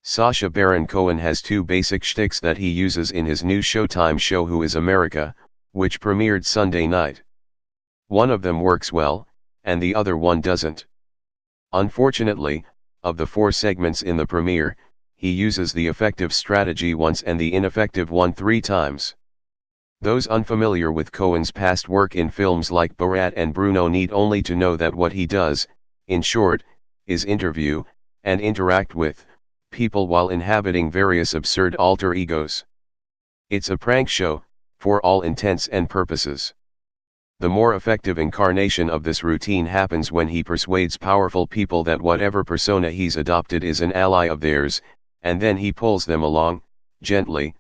Sacha Baron Cohen has two basic shticks that he uses in his new Showtime show Who is America, which premiered Sunday night. One of them works well, and the other one doesn't. Unfortunately, of the 4 segments in the premiere, he uses the effective strategy once and the ineffective one 3 times. Those unfamiliar with Cohen's past work in films like Borat and Bruno need only to know that what he does, in short, is interview, and interact with, people while inhabiting various absurd alter egos. It's a prank show, for all intents and purposes. The more effective incarnation of this routine happens when he persuades powerful people that whatever persona he's adopted is an ally of theirs, and then he pulls them along, gently,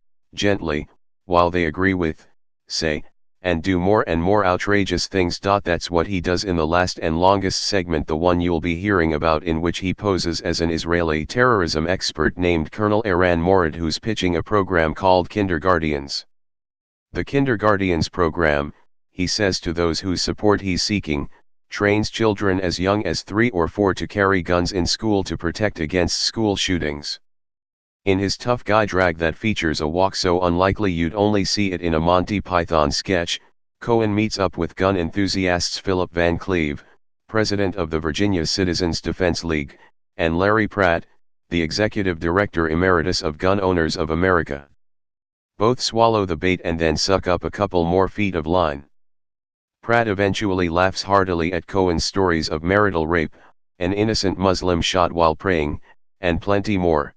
while they agree with, say, and do more and more outrageous things. That's what he does in the last and longest segment, the one you'll be hearing about, in which he poses as an Israeli terrorism expert named Colonel Eran Morad, who's pitching a program called Kinderguardians. The Kinderguardians program, he says to those whose support he's seeking, trains children as young as 3 or 4 to carry guns in school to protect against school shootings. In his tough guy drag that features a walk so unlikely you'd only see it in a Monty Python sketch, Cohen meets up with gun enthusiasts Philip Van Cleve, president of the Virginia Citizens Defense League, and Larry Pratt, the executive director emeritus of Gun Owners of America. Both swallow the bait and then suck up a couple more feet of line. Pratt eventually laughs heartily at Cohen's stories of marital rape, an innocent Muslim shot while praying, and plenty more.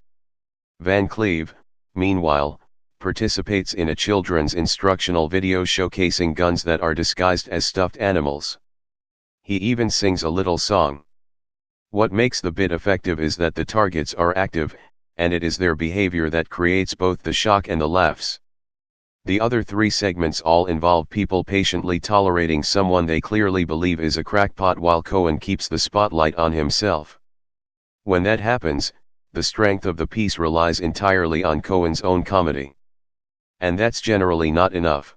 Van Cleve, meanwhile, participates in a children's instructional video showcasing guns that are disguised as stuffed animals. He even sings a little song. What makes the bit effective is that the targets are active, and it is their behavior that creates both the shock and the laughs. The other 3 segments all involve people patiently tolerating someone they clearly believe is a crackpot while Cohen keeps the spotlight on himself. When that happens, the strength of the piece relies entirely on Cohen's own comedy. And that's generally not enough.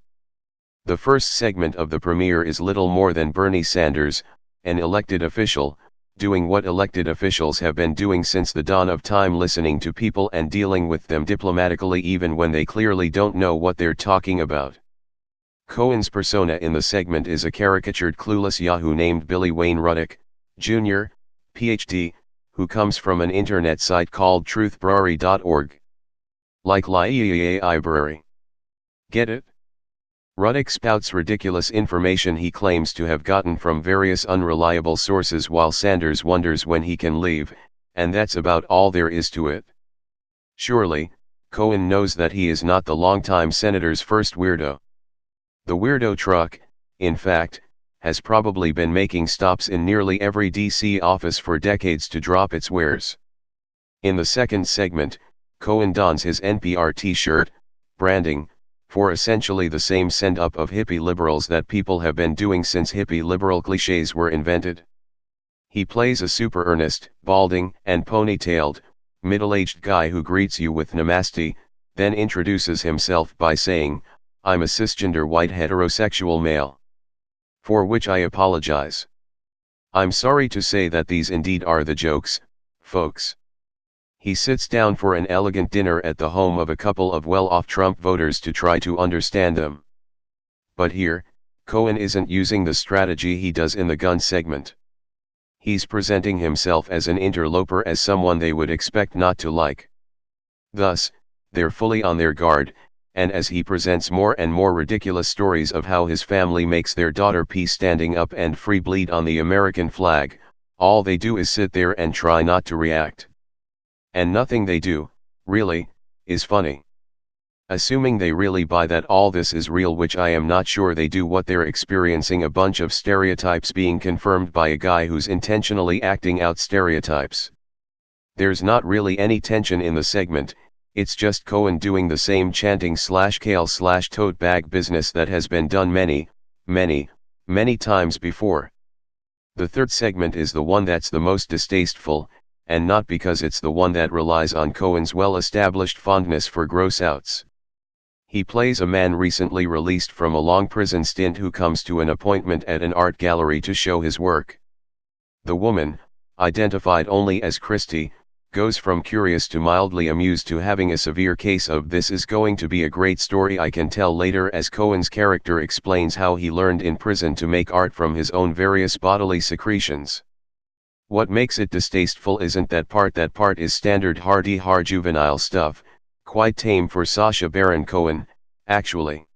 The first segment of the premiere is little more than Bernie Sanders, an elected official, doing what elected officials have been doing since the dawn of time, listening to people and dealing with them diplomatically even when they clearly don't know what they're talking about. Cohen's persona in the segment is a caricatured clueless yahoo named Billy Wayne Ruddock, Jr., Ph.D., who comes from an internet site called truthbrary.org. Like library. Get it? Ruddock spouts ridiculous information he claims to have gotten from various unreliable sources while Sanders wonders when he can leave, and that's about all there is to it. Surely, Cohen knows that he is not the longtime senator's first weirdo. The weirdo truck, in fact, has probably been making stops in nearly every DC office for decades to drop its wares. In the second segment, Cohen dons his NPR t-shirt, branding, for essentially the same send-up of hippie liberals that people have been doing since hippie liberal cliches were invented. He plays a super earnest, balding, and ponytailed, middle-aged guy who greets you with namaste, then introduces himself by saying, "I'm a cisgender white heterosexual male. For which I apologize. I'm sorry to say that these indeed are the jokes, folks." He sits down for an elegant dinner at the home of a couple of well-off Trump voters to try to understand them. But here, Cohen isn't using the strategy he does in the gun segment. He's presenting himself as an interloper, as someone they would expect not to like. Thus, they're fully on their guard, and as he presents more and more ridiculous stories of how his family makes their daughter pee standing up and free bleed on the American flag, all they do is sit there and try not to react. And nothing they do, really, is funny. Assuming they really buy that all this is real, which I am not sure they do, what they're experiencing, a bunch of stereotypes being confirmed by a guy who's intentionally acting out stereotypes. There's not really any tension in the segment. It's just Cohen doing the same chanting /kale/ tote bag business that has been done many times before. The third segment is the one that's the most distasteful, and not because it's the one that relies on Cohen's well-established fondness for gross-outs. He plays a man recently released from a long prison stint who comes to an appointment at an art gallery to show his work. The woman, identified only as Christy, goes from curious to mildly amused to having a severe case of "this is going to be a great story I can tell later," as Cohen's character explains how he learned in prison to make art from his own various bodily secretions. What makes it distasteful isn't that part is standard hard juvenile stuff, quite tame for Sacha Baron Cohen, actually.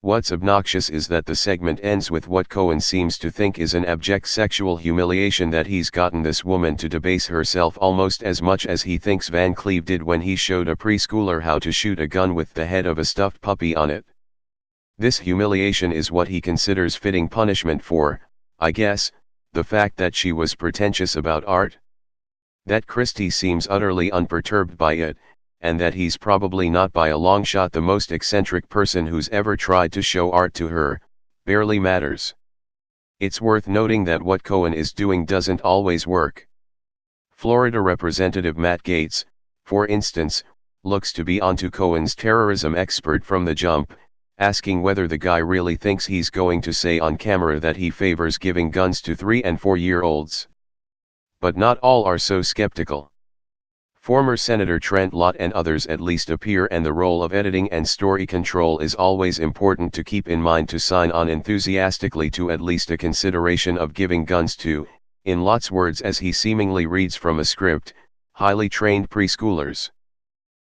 What's obnoxious is that the segment ends with what Cohen seems to think is an abject sexual humiliation that he's gotten this woman to debase herself almost as much as he thinks Van Cleave did when he showed a preschooler how to shoot a gun with the head of a stuffed puppy on it. This humiliation is what he considers fitting punishment for, I guess, the fact that she was pretentious about art. That Christie seems utterly unperturbed by it, and that he's probably not by a long shot the most eccentric person who's ever tried to show art to her, barely matters. It's worth noting that what Cohen is doing doesn't always work. Florida Representative Matt Gaetz, for instance, looks to be onto Cohen's terrorism expert from the jump, asking whether the guy really thinks he's going to say on camera that he favors giving guns to 3- and 4-year-olds. But not all are so skeptical. Former Senator Trent Lott and others at least appear, and the role of editing and story control is always important to keep in mind to sign on enthusiastically to at least a consideration of giving guns to, in Lott's words as he seemingly reads from a script, highly trained preschoolers.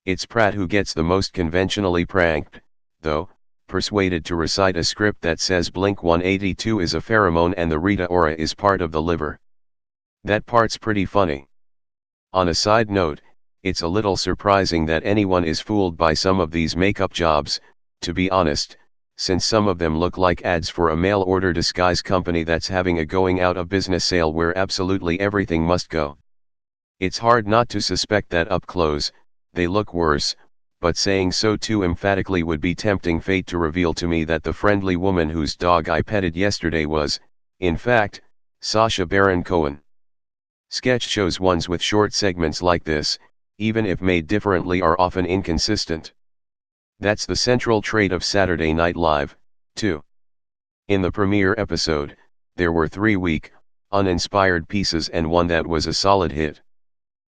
It's Pratt who gets the most conventionally pranked, though, persuaded to recite a script that says Blink-182 is a pheromone and the Rita Ora is part of the liver. That part's pretty funny. On a side note, it's a little surprising that anyone is fooled by some of these makeup jobs, to be honest, since some of them look like ads for a mail-order disguise company that's having a going out of business sale where absolutely everything must go. It's hard not to suspect that up close, they look worse, but saying so too emphatically would be tempting fate to reveal to me that the friendly woman whose dog I petted yesterday was, in fact, Sacha Baron Cohen. Sketch shows ones with short segments like this, even if made differently, are often inconsistent. That's the central trait of Saturday Night Live, too. In the premiere episode, there were 3 weak, uninspired pieces and one that was a solid hit.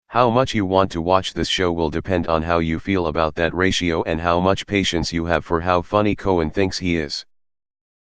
How much you want to watch this show will depend on how you feel about that ratio and how much patience you have for how funny Cohen thinks he is.